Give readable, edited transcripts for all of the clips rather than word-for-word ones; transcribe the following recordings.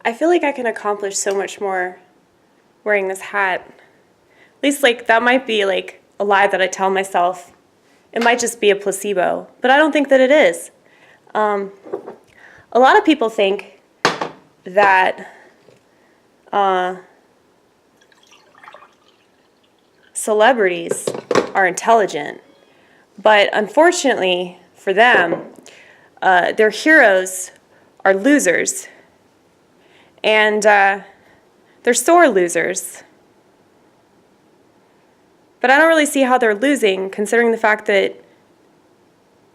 I feel like I can accomplish so much more wearing this hat. At least, like, that might be, like, a lie that I tell myself. It might just be a placebo, but I don't think that it is. A lot of people think that celebrities are intelligent, but unfortunately for them, their heroes are losers, and they're sore losers. But I don't really see how they're losing, considering the fact that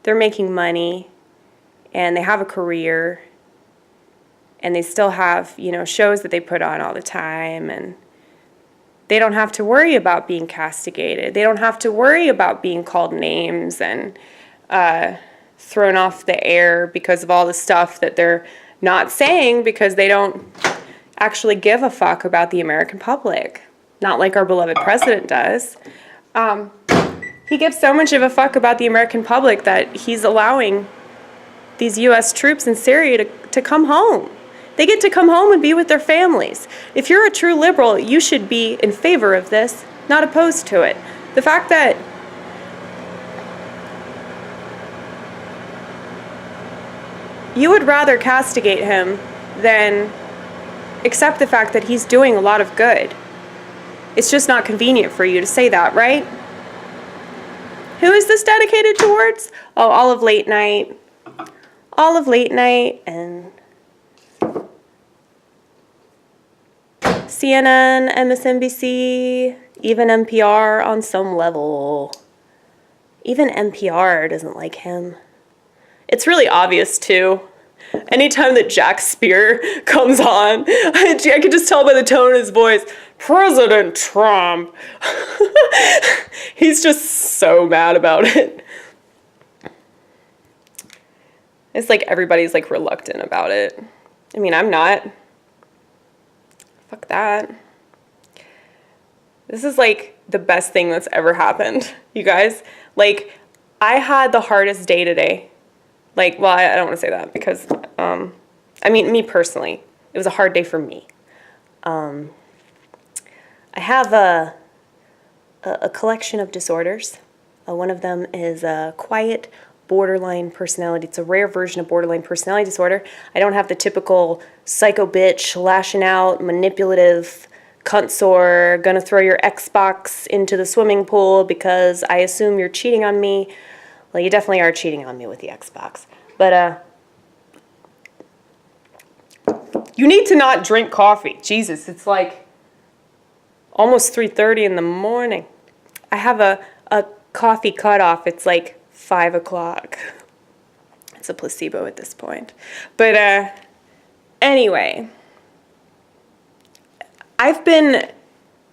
they're making money and they have a career and they still have, shows that they put on all the time, and they don't have to worry about being castigated. They don't have to worry about being called names and thrown off the air because of all the stuff that they're not saying, because they don't actually give a fuck about the American public. Not like our beloved president does. He gives so much of a fuck about the American public that he's allowing these U.S. troops in Syria to come home. They get to come home and be with their families. If you're a true liberal, you should be in favor of this, not opposed to it. The fact that you would rather castigate him than accept the fact that he's doing a lot of good. It's just not convenient for you to say that, right? Who is this dedicated towards? Oh, all of late night. All of late night and CNN, MSNBC, even NPR on some level. Even NPR doesn't like him. It's really obvious, too. Anytime that Jack Speer comes on, I can just tell by the tone of his voice, President Trump. He's just so mad about it. It's like everybody's like reluctant about it. I mean, I'm not. Fuck that. This is like the best thing that's ever happened, you guys. Like, I had the hardest day today. Like, well, I don't want to say that because, I mean, me personally, it was a hard day for me. I have a collection of disorders. One of them is a quiet borderline personality. It's a rare version of borderline personality disorder. I don't have the typical psycho bitch, lashing out, manipulative, cunt sore, gonna throw your Xbox into the swimming pool because I assume you're cheating on me. Well, you definitely are cheating on me with the Xbox. But, you need to not drink coffee. Jesus, it's like almost 3:30 in the morning. I have a coffee cutoff. It's like 5 o'clock. It's a placebo at this point. But, anyway, I've been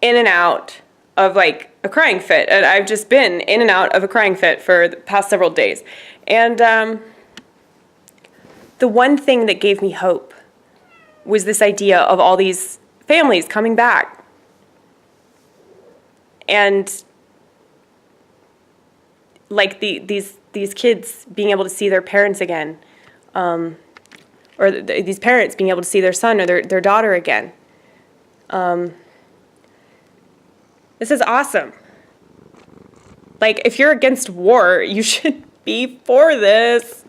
in and out of like a crying fit, and I've just been in and out of a crying fit for the past several days. And the one thing that gave me hope was this idea of all these families coming back and like these kids being able to see their parents again, or these parents being able to see their son or their daughter again. This is awesome. Like, if you're against war, you should be for this.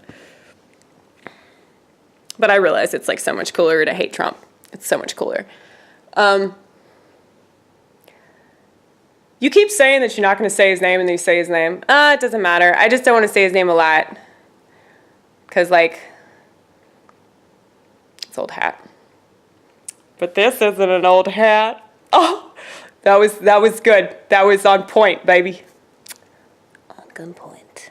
But I realize it's like so much cooler to hate Trump. It's so much cooler. You keep saying that you're not going to say his name, and then you say his name. It doesn't matter. I just don't want to say his name a lot. Because, like, it's old hat. But this isn't an old hat. Oh, that was good. That was on point, baby. On gun point.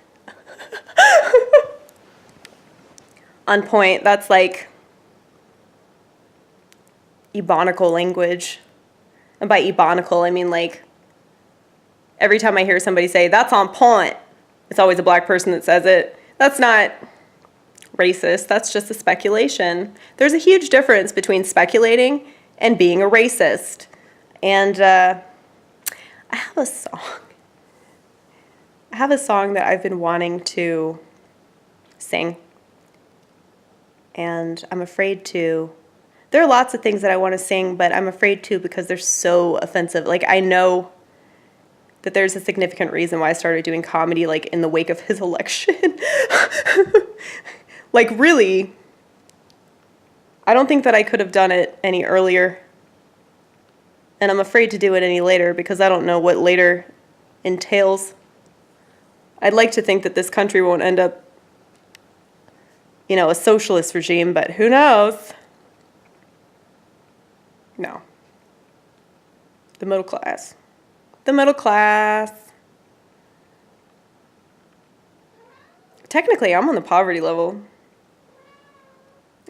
On point. That's like ebonical language. And by ebonical, I mean like every time I hear somebody say, that's on point, it's always a black person that says it. That's not racist. That's just a speculation. There's a huge difference between speculating and being a racist. And I have a song. I have a song that I've been wanting to sing. And I'm afraid to There are lots of things that I want to sing, but I'm afraid to because they're so offensive. Like, I know that there's a significant reason why I started doing comedy, like, in the wake of his election. Like, really, I don't think that I could have done it any earlier. And I'm afraid to do it any later because I don't know what later entails. I'd like to think that this country won't end up, you know, a socialist regime, but who knows? No. The middle class. The middle class. Technically, I'm on the poverty level.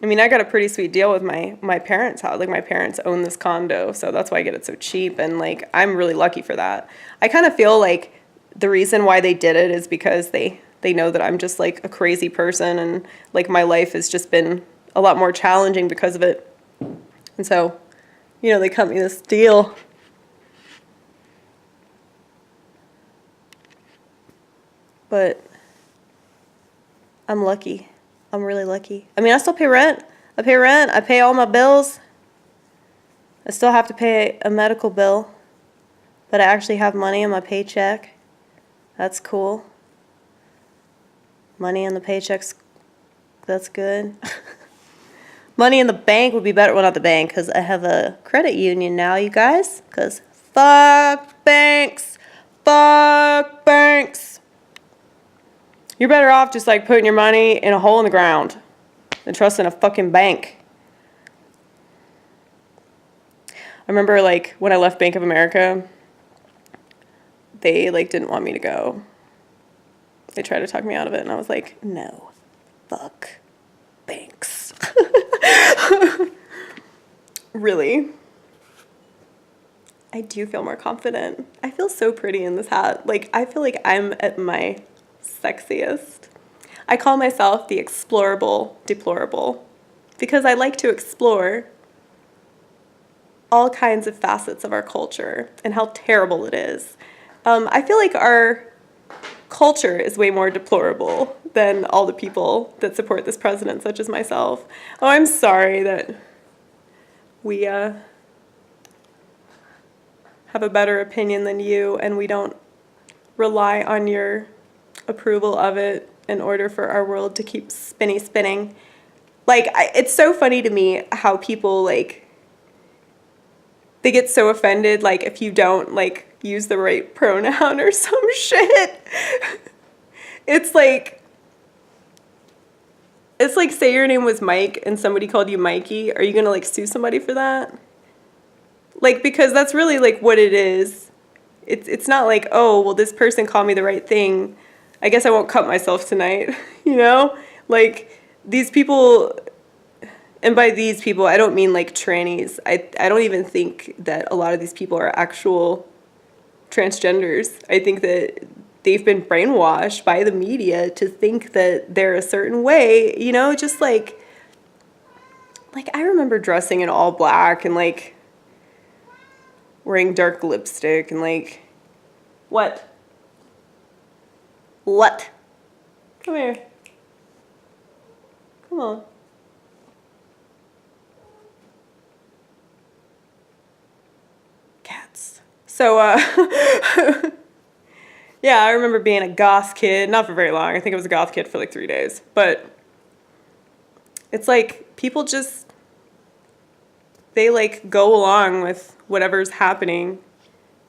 I mean, I got a pretty sweet deal with my parents' house. Like, my parents own this condo, so that's why I get it so cheap. And, like, I'm really lucky for that. I kind of feel like the reason why they did it is because they know that I'm just, like, a crazy person. And, like, my life has just been a lot more challenging because of it. And so, you know, they cut me this deal. But I'm lucky. I'm really lucky. I mean, I still pay rent. I pay rent. I pay all my bills. I still have to pay a medical bill. But I actually have money in my paycheck. That's cool. Money in the paychecks, that's good. Money in the bank would be better. Well, not the bank, because I have a credit union now, you guys. Because fuck banks. Fuck banks. You're better off just, like, putting your money in a hole in the ground than trusting a fucking bank. I remember, like, when I left Bank of America, they, like, didn't want me to go. They tried to talk me out of it, and I was like, no, fuck banks. Really? I do feel more confident. I feel so pretty in this hat. Like, I feel like I'm at my sexiest. I call myself the explorable deplorable because I like to explore all kinds of facets of our culture and how terrible it is. I feel like our culture is way more deplorable than all the people that support this president, such as myself. Oh, I'm sorry that we have a better opinion than you and we don't rely on your approval of it in order for our world to keep spinning. Like, it's so funny to me how people, like, they get so offended, like, if you don't, like, use the right pronoun or some shit. It's like, say your name was Mike and somebody called you Mikey. Are you gonna, like, sue somebody for that? Like, because that's really, like, what it is. It's not like, oh, well, this person called me the right thing, I guess I won't cut myself tonight, you know? Like, these people, and by these people, I don't mean, like, trannies. I don't even think that a lot of these people are actual transgenders. I think that they've been brainwashed by the media to think that they're a certain way, you know? Just, like, I remember dressing in all black and, like, wearing dark lipstick and, like, what? What? Come here. Come on. Cats. So, yeah, I remember being a goth kid. Not for very long. I think I was a goth kid for like 3 days. But it's like people just, they like go along with whatever's happening.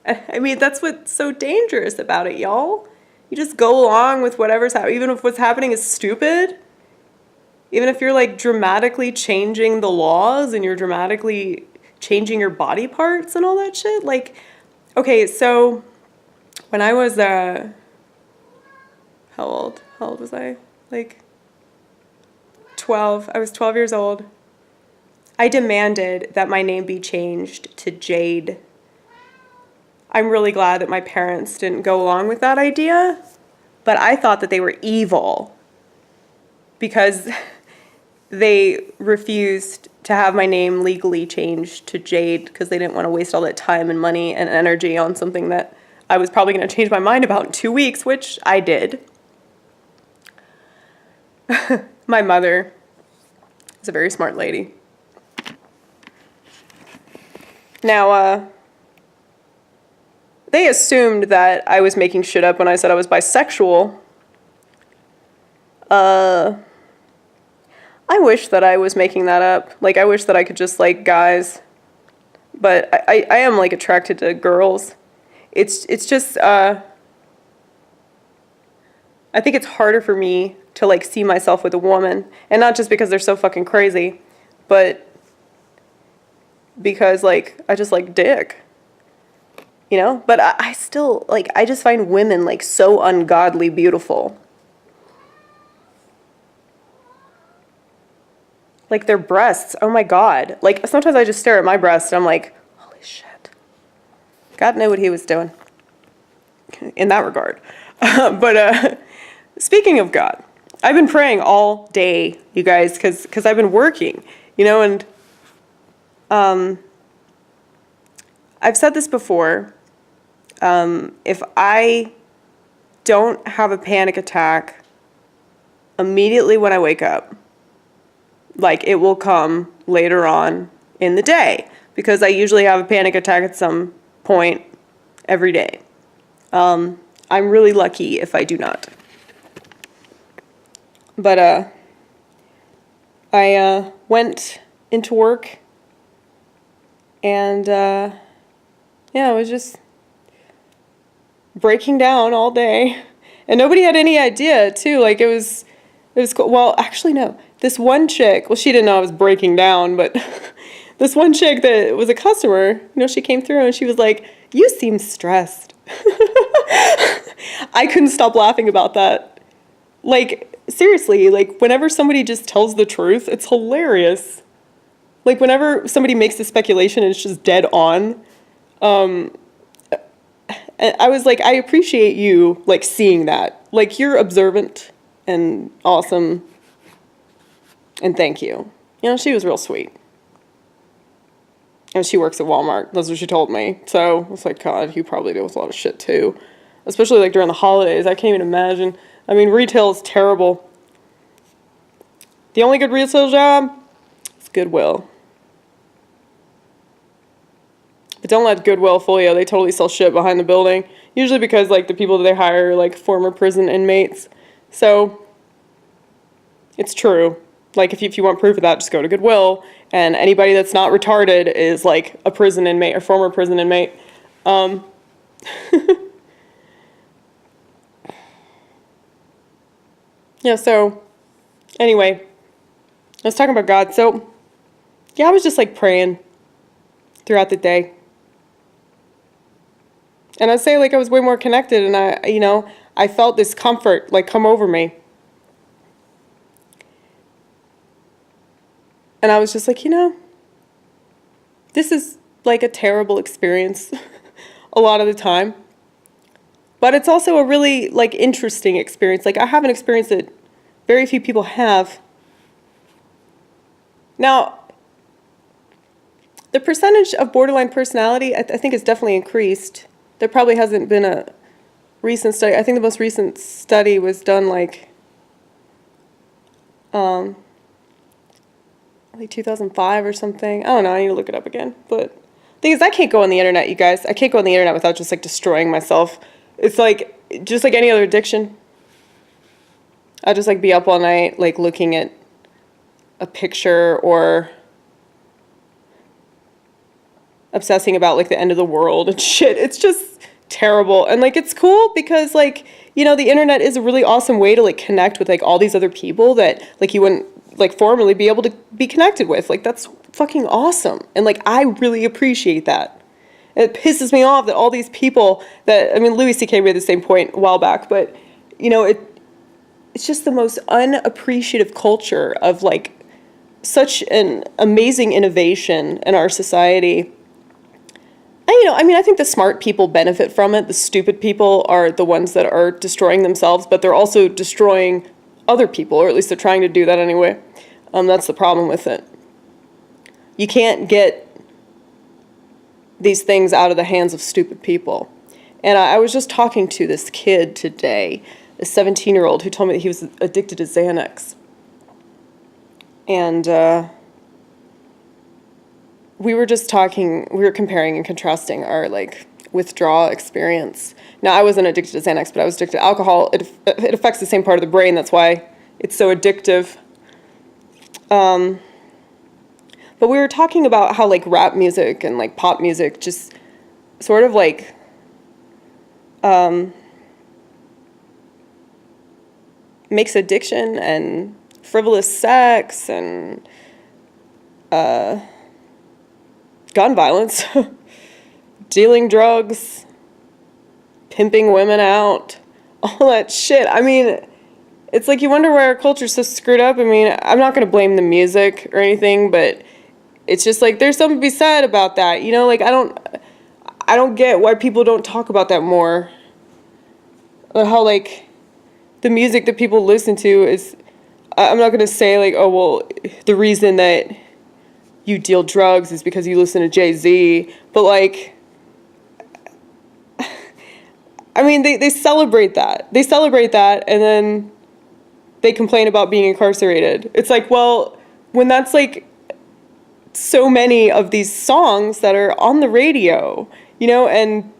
I mean, that's what's so dangerous about it, y'all. You just go along with whatever's happening, even if what's happening is stupid. Even if you're, like, dramatically changing the laws and you're dramatically changing your body parts and all that shit. Like, okay, so when I was, how old? How old was I? Like, 12. I was 12 years old. I demanded that my name be changed to Jade. I'm really glad that my parents didn't go along with that idea, but I thought that they were evil because they refused to have my name legally changed to Jade because they didn't want to waste all that time and money and energy on something that I was probably going to change my mind about in 2 weeks, which I did. My mother is a very smart lady. Now, they assumed that I was making shit up when I said I was bisexual. I wish that I was making that up. Like, I wish that I could just like guys. But I am like attracted to girls. It's just, I think it's harder for me to like see myself with a woman. And not just because they're so fucking crazy, but because like, I just like dick. You know? But I still, like, I just find women like so ungodly beautiful. Like their breasts, oh my God. Like sometimes I just stare at my breast and I'm like, holy shit. God knew what he was doing in that regard. But speaking of God, I've been praying all day, you guys, because I've been working, you know, and I've said this before. If I don't have a panic attack immediately when I wake up, like it will come later on in the day, because I usually have a panic attack at some point every day. I'm really lucky if I do not. But I went into work and yeah, I was just breaking down all day. And nobody had any idea too. Like it was cool. Well, actually no. This one chick, well, she didn't know I was breaking down, but this one chick that was a customer, you know, she came through and she was like, "You seem stressed." I couldn't stop laughing about that. Like, seriously, like, whenever somebody just tells the truth, it's hilarious. Like, whenever somebody makes a speculation and it's just dead on, I was like, I appreciate you, like, seeing that. Like, you're observant and awesome. And thank you. You know, she was real sweet. And she works at Walmart. That's what she told me. So I was like, God, you probably deal with a lot of shit too. Especially like during the holidays. I can't even imagine. I mean, retail is terrible. The only good retail job is Goodwill. But don't let Goodwill fool you. They totally sell shit behind the building. Usually because like the people that they hire are like former prison inmates. So it's true. Like, if you want proof of that, just go to Goodwill, and anybody that's not retarded is, like, a prison inmate or former prison inmate. Yeah, so, anyway, I was talking about God. So, yeah, I was just, like, praying throughout the day. And I'd say, like, I was way more connected, and I felt this comfort, like, come over me. And I was just like, this is like a terrible experience a lot of the time. But it's also a really like interesting experience. Like I have an experience that very few people have. Now, the percentage of borderline personality, I think has definitely increased. There probably hasn't been a recent study. I think the most recent study was done like 2005 or something. I don't know. I need to look it up again. But the thing is, I can't go on the internet, you guys. I can't go on the internet without just like destroying myself. It's like just like any other addiction. I'll just like be up all night, like looking at a picture or obsessing about like the end of the world and shit. It's just terrible. And like it's cool because like, the internet is a really awesome way to like connect with like all these other people that like you wouldn't like formerly be able to be connected with. Like that's fucking awesome. And like I really appreciate that. And it pisses me off that all these people that, I mean, Louis C.K. made the same point a while back, but it's just the most unappreciative culture of like such an amazing innovation in our society. And, I think the smart people benefit from it. The stupid people are the ones that are destroying themselves, but they're also destroying other people, or at least they're trying to do that anyway. That's the problem with it. You can't get these things out of the hands of stupid people. And I was just talking to this kid today, a 17-year-old, who told me that he was addicted to Xanax. And we were just talking, we were comparing and contrasting our, like, withdrawal experience. Now, I wasn't addicted to Xanax, but I was addicted to alcohol. It affects the same part of the brain. That's why it's so addictive. But we were talking about how, like, rap music and, like, pop music just sort of, like, makes addiction and frivolous sex and gun violence, dealing drugs, pimping women out, all that shit. I mean, it's like you wonder why our culture's so screwed up. I mean, I'm not going to blame the music or anything, but it's just like there's something to be said about that. You know, like I don't get why people don't talk about that more. Or how, like, the music that people listen to is, I'm not going to say, like, oh, well, the reason that you deal drugs is because you listen to Jay-Z, but, like, I mean, they celebrate that. They celebrate that, and then they complain about being incarcerated. It's like, well, when that's, like, so many of these songs that are on the radio, you know, and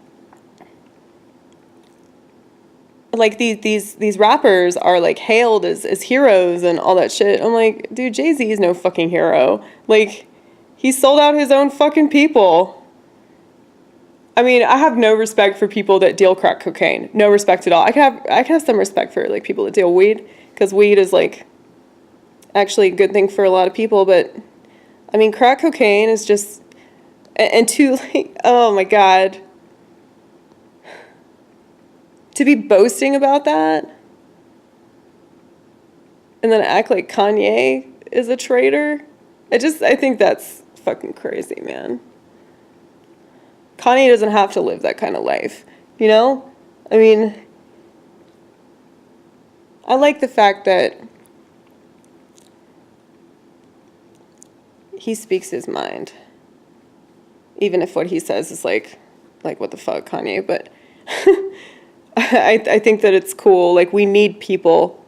like these rappers are like hailed as heroes and all that shit. I'm like, dude, Jay-Z is no fucking hero. Like, he sold out his own fucking people. I mean, I have no respect for people that deal crack cocaine. No respect at all. I can have some respect for, like, people that deal weed, because weed is, like, actually a good thing for a lot of people. But I mean, crack cocaine is just, and to, like, oh my God, to be boasting about that and then act like Kanye is a traitor. I think that's fucking crazy, man. Kanye doesn't have to live that kind of life, you know? I mean, I like the fact that he speaks his mind, even if what he says is like what the fuck, Kanye, but I think that it's cool. Like, we need people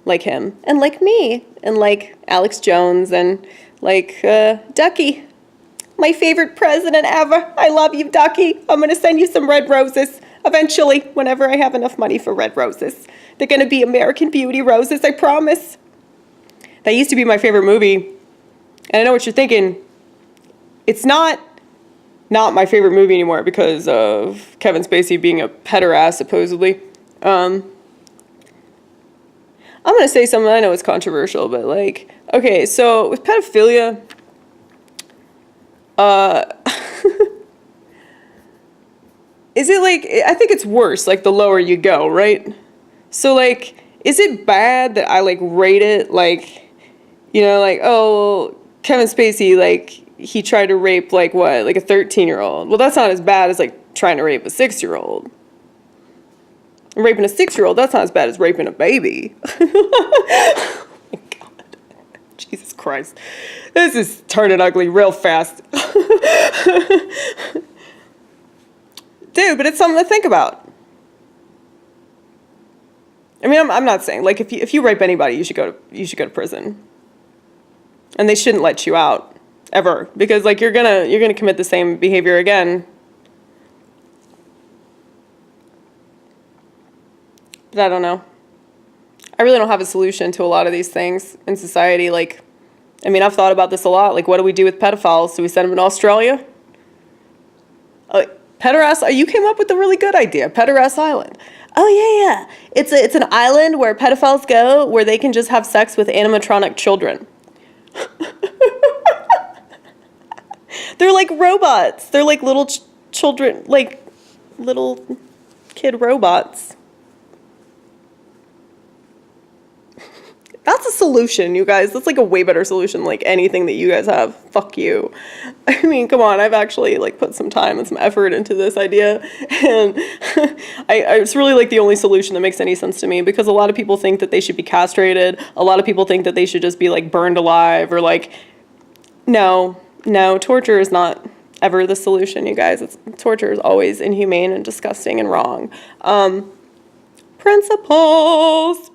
like him and like me and like Alex Jones and like Ducky, my favorite president ever. I love you, Ducky. I'm going to send you some red roses eventually whenever I have enough money for red roses. They're going to be American Beauty roses, I promise. That used to be my favorite movie. And I know what you're thinking. It's not my favorite movie anymore because of Kevin Spacey being a pederast, supposedly. I'm going to say something, I know it's controversial, but, like, okay, so with pedophilia, is it, like, I think it's worse, like, the lower you go, right? So, like, is it bad that I, like, rate it, like, you know, like, oh, Kevin Spacey, like, he tried to rape, like, what, like a 13-year-old. Well, that's not as bad as, like, trying to rape a 6-year-old. Raping a 6-year-old, that's not as bad as raping a baby. Oh, my God. Jesus Christ. This is turning ugly real fast. Dude, but it's something to think about. I mean, I'm not saying, like, if you rape anybody, you should go to prison. And they shouldn't let you out. Ever, because, like, you're gonna commit the same behavior again. But I don't know. I really don't have a solution to a lot of these things in society. Like, I mean, I've thought about this a lot. Like, what do we do with pedophiles? Do we send them to Australia? Pederast, you came up with a really good idea. Pederast Island. Oh yeah. It's an island where pedophiles go, where they can just have sex with animatronic children. They're like robots. They're like little children, like little kid robots. That's a solution, you guys. That's like a way better solution than like anything that you guys have. Fuck you. I mean, come on. I've actually like put some time and some effort into this idea. And it's really like the only solution that makes any sense to me, because a lot of people think that they should be castrated. A lot of people think that they should just be like burned alive or like, no, torture is not ever the solution, you guys. Torture is always inhumane and disgusting and wrong. Principles.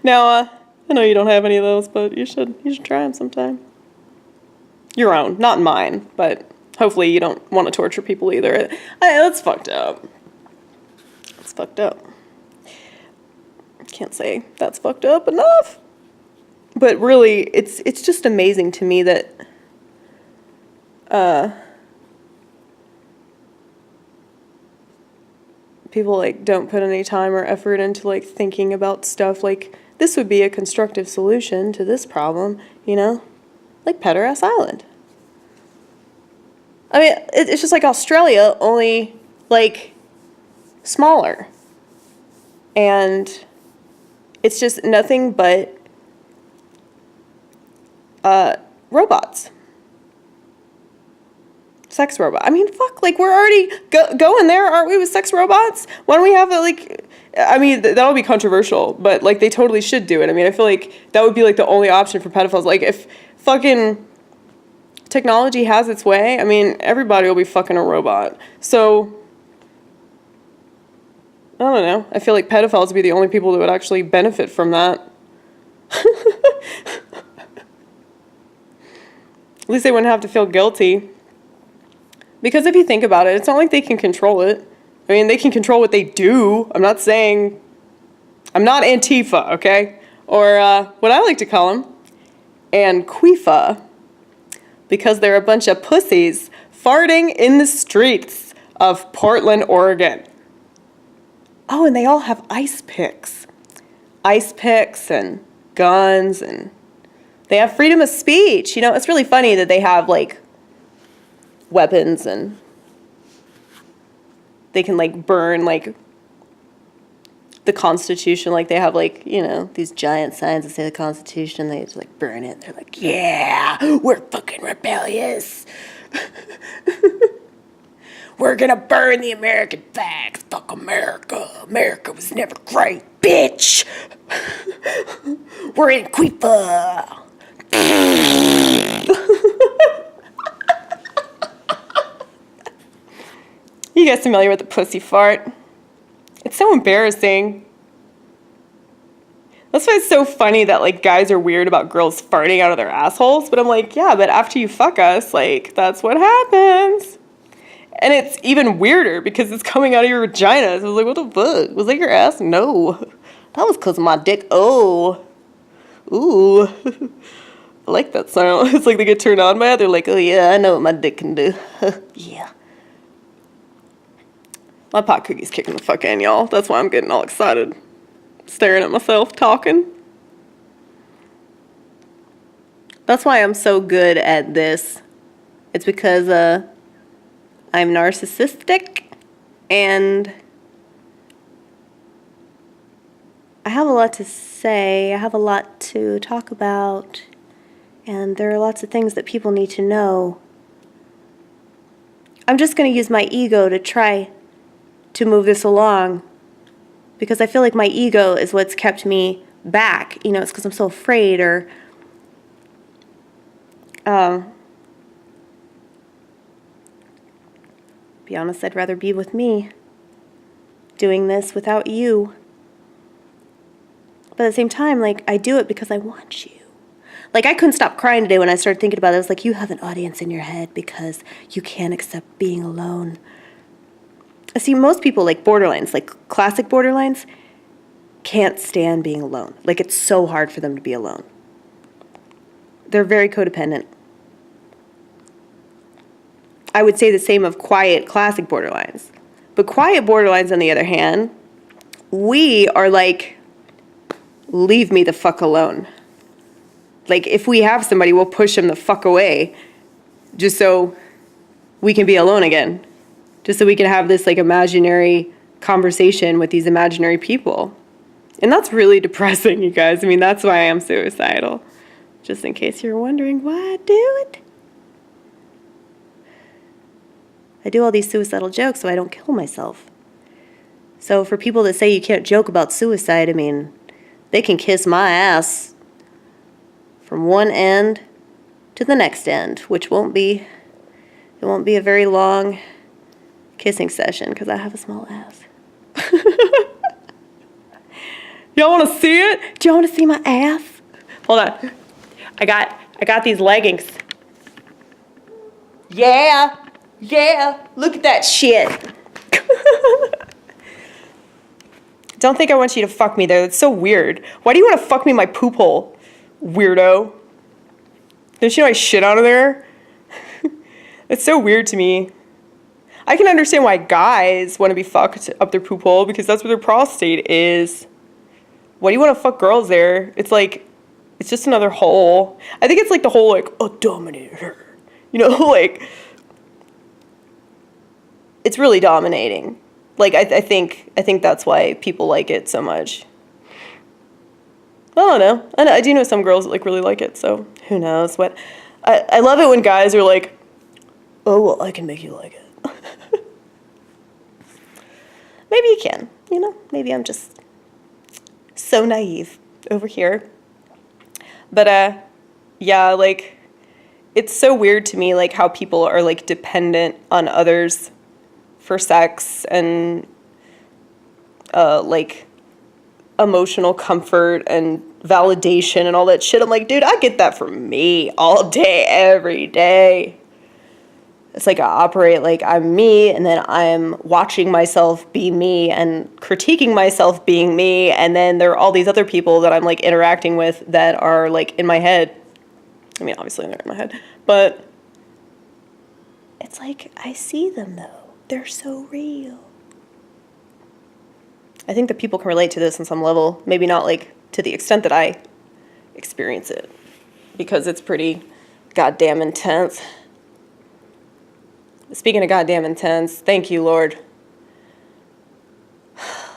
Now, I know you don't have any of those, but you should try them sometime. Your own, not mine, but hopefully you don't want to torture people either. That's fucked up. It's fucked up. Can't say that's fucked up enough. But really, it's just amazing to me that people like don't put any time or effort into like thinking about stuff like this would be a constructive solution to this problem, you know? Like Pederast Island. I mean, it's just like Australia, only like smaller. And it's just nothing but robots. Sex robot. I mean, fuck, like we're already going there, aren't we, with sex robots? Why don't we have it like, I mean, that'll be controversial, but like they totally should do it. I mean, I feel like that would be like the only option for pedophiles. Like if fucking technology has its way, I mean, everybody will be fucking a robot. So, I don't know. I feel like pedophiles would be the only people that would actually benefit from that. At least they wouldn't have to feel guilty. Because if you think about it, it's not like they can control it. I mean, they can control what they do. I'm not saying... I'm not Antifa, okay? Or what I like to call them, Anquifa. Because they're a bunch of pussies farting in the streets of Portland, Oregon. Oh, and they all have ice picks. Ice picks and guns, and they have freedom of speech. You know, it's really funny that they have, like, weapons, and they can, like, burn, like, the Constitution. Like, they have, like, you know, these giant signs that say the Constitution. They just, like, burn it. They're like, yeah, we're fucking rebellious. We're gonna burn the American flags. Fuck America. America was never great, bitch. We're in Anquifa. You guys familiar with the pussy fart? It's so embarrassing. That's why it's so funny that, like, guys are weird about girls farting out of their assholes. But I'm like, yeah, but after you fuck us, like, that's what happens. And it's even weirder because it's coming out of your vagina. So I was like, what the fuck? Was that your ass? No. That was because of my dick. Oh. Ooh. I like that sound. It's like they get turned on by it. They're like, oh yeah, I know what my dick can do. Yeah. My pot cookie's kicking the fuck in, y'all. That's why I'm getting all excited. Staring at myself, talking. That's why I'm so good at this. It's because I'm narcissistic and I have a lot to say. I have a lot to talk about. And there are lots of things that people need to know. I'm just going to use my ego to try to move this along, because I feel like my ego is what's kept me back. You know, it's because I'm so afraid, or be honest, I'd rather be with me doing this without you. But at the same time, like, I do it because I want you. Like, I couldn't stop crying today when I started thinking about it. I was like, you have an audience in your head because you can't accept being alone. I see most people, like borderlines, like classic borderlines, can't stand being alone. Like, it's so hard for them to be alone. They're very codependent. I would say the same of quiet classic borderlines. But quiet borderlines, on the other hand, we are like, leave me the fuck alone. Like, if we have somebody, we'll push them the fuck away just so we can be alone again. Just so we can have this, like, imaginary conversation with these imaginary people. And that's really depressing, you guys. I mean, that's why I am suicidal. Just in case you're wondering why I do it. I do all these suicidal jokes so I don't kill myself. So for people that say you can't joke about suicide, I mean, they can kiss my ass from one end to the next end, which it won't be a very long kissing session because I have a small ass. Y'all want to see it? Do y'all want to see my ass? Hold on. I got these leggings. Yeah. Yeah. Look at that shit. Don't think I want you to fuck me there. That's so weird. Why do you want to fuck me in my poop hole? Weirdo. Don't you know I shit out of there? It's so weird to me. I can understand why guys want to be fucked up their poop hole because that's where their prostate is. Why do you want to fuck girls there? It's like, it's just another hole. I think it's like the whole like, oh, dominate her. You know, like, it's really dominating. Like, I think that's why people like it so much. I don't know. I do know some girls that like really like it, so who knows what. I love it when guys are like, oh, well, I can make you like it. Maybe you can, you know? Maybe I'm just so naive over here. But, yeah, like, it's so weird to me, like, how people are, like, dependent on others for sex and, like, emotional comfort and validation and all that shit. I'm like, dude, I get that from me all day, every day. It's like I operate like I'm me, and then I'm watching myself be me and critiquing myself being me, and then there are all these other people that I'm like interacting with that are like in my head. I mean, obviously they're in my head, but it's like I see them though. They're so real. I think that people can relate to this on some level, maybe not like to the extent that I experience it, because it's pretty goddamn intense. Speaking of goddamn intense, thank you, Lord. Because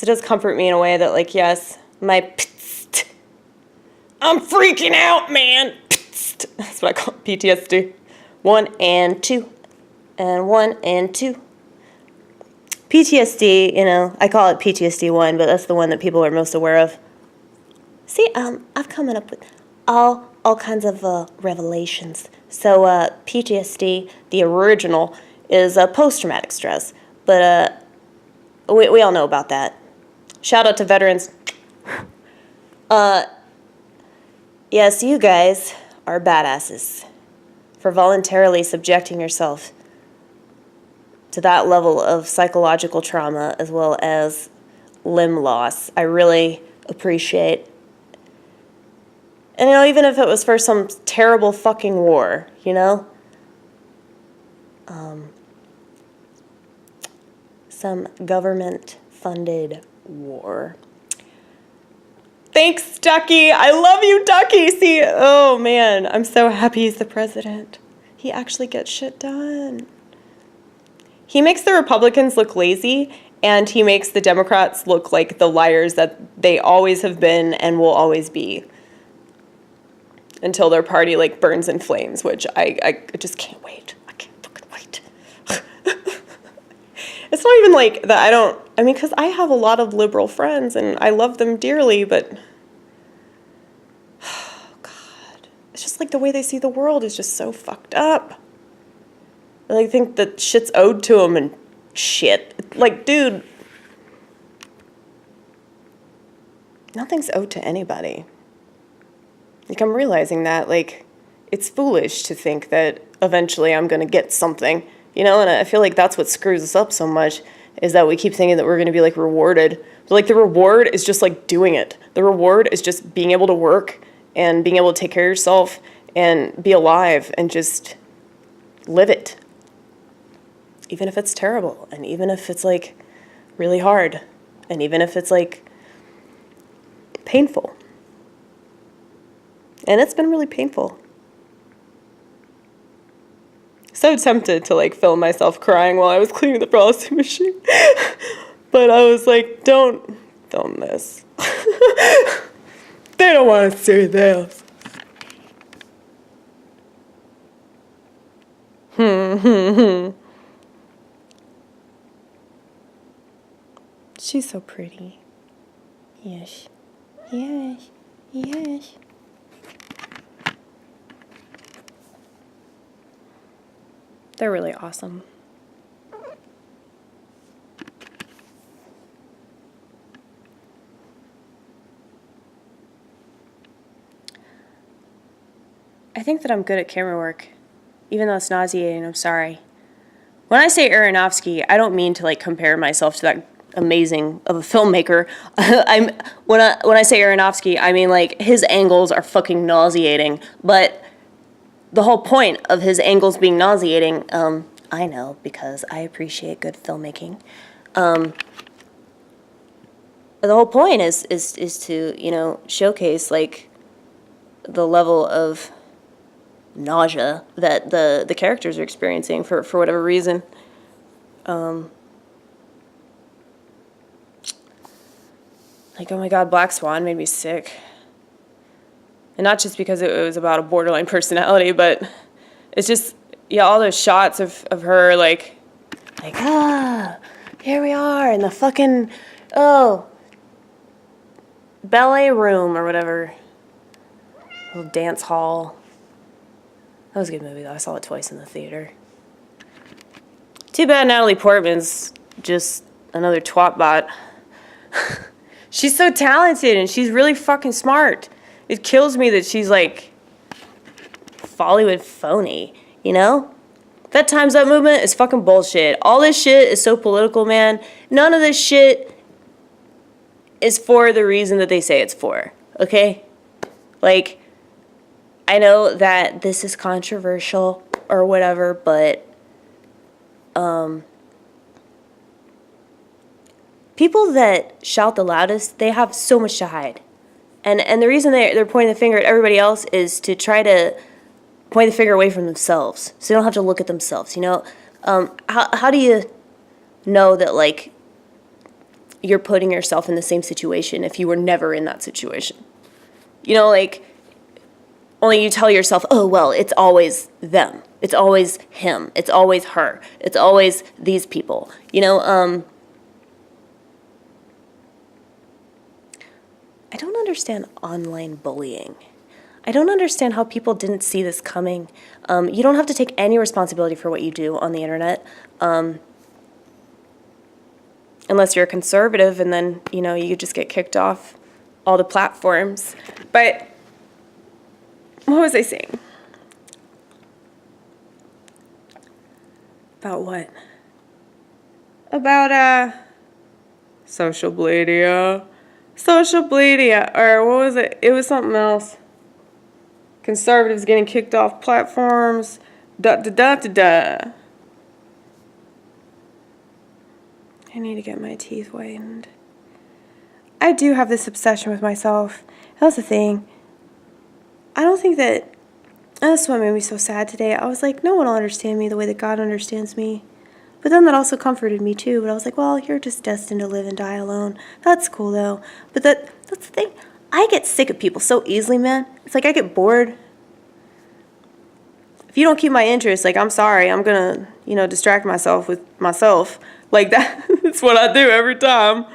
it does comfort me in a way that, like, yes, my pst, I'm freaking out, man. Pst, that's what I call PTSD. 1 and 2. And 1 and 2. PTSD, you know, I call it PTSD 1, but that's the one that people are most aware of. See, I've come up with all kinds of revelations. So PTSD, the original, is post-traumatic stress. But we all know about that. Shout out to veterans. Yes, you guys are badasses for voluntarily subjecting yourself to that level of psychological trauma as well as limb loss. I really appreciate. And, you know, even if it was for some terrible fucking war, you know? Some government-funded war. Thanks, Ducky. I love you, Ducky. See, oh, man, I'm so happy he's the president. He actually gets shit done. He makes the Republicans look lazy, and he makes the Democrats look like the liars that they always have been and will always be. Until their party, like, burns in flames, which I just can't wait. I can't fucking wait. It's not even like that I mean, because I have a lot of liberal friends, and I love them dearly, but, oh, God. It's just like the way they see the world is just so fucked up. They think that shit's owed to them and shit. Like, dude, nothing's owed to anybody. Like, I'm realizing that, like, it's foolish to think that eventually I'm going to get something, you know? And I feel like that's what screws us up so much, is that we keep thinking that we're going to be, like, rewarded. But, like, the reward is just, like, doing it. The reward is just being able to work and being able to take care of yourself and be alive and just live it. Even if it's terrible, and even if it's, like, really hard, and even if it's, like, painful. And it's been really painful. So tempted to, like, film myself crying while I was cleaning the frosting machine. But I was like, don't film this. They don't want to see this. She's so pretty. Yes. Yes. Yes. They're really awesome. I think that I'm good at camera work, even though it's nauseating. I'm sorry. When I say Aronofsky, I don't mean to like compare myself to that amazing of a filmmaker. When I say Aronofsky, I mean like his angles are fucking nauseating. But the whole point of his angles being nauseating, I know because I appreciate good filmmaking. The whole point is to showcase like the level of nausea that the characters are experiencing for whatever reason. Like, oh my God, Black Swan made me sick. And not just because it was about a borderline personality, but it's just, yeah, all those shots of her like, here we are in the fucking, ballet room or whatever. Little dance hall. That was a good movie, though. I saw it twice in the theater. Too bad Natalie Portman's just another twat bot. She's so talented and she's really fucking smart. It kills me that she's like Bollywood phony, you know? That Time's Up movement is fucking bullshit. All this shit is so political, man. None of this shit is for the reason that they say it's for, okay? Like, I know that this is controversial or whatever, but people that shout the loudest, they have so much to hide. And the reason they're pointing the finger at everybody else is to try to point the finger away from themselves, so they don't have to look at themselves, you know? How do you know that, like, you're putting yourself in the same situation if you were never in that situation? You know, like, only you tell yourself, oh, well, it's always them. It's always him. It's always her. It's always these people. You know, I don't understand online bullying. I don't understand how people didn't see this coming. You don't have to take any responsibility for what you do on the internet, unless you're a conservative, and then, you know, you just get kicked off all the platforms. But what was I saying? About what? About, social media. Social media, or what was it? It was something else. Conservatives getting kicked off platforms. I need to get my teeth whitened. I do have this obsession with myself. That's the thing. I don't think that... That's what made me so sad today. I was like, no one will understand me the way that God understands me. But then that also comforted me too. But I was like, well, you're just destined to live and die alone. That's cool though. But that's the thing. I get sick of people so easily, man. It's like I get bored. If you don't keep my interest, like, I'm sorry. I'm going to, distract myself with myself. Like that. That's what I do every time.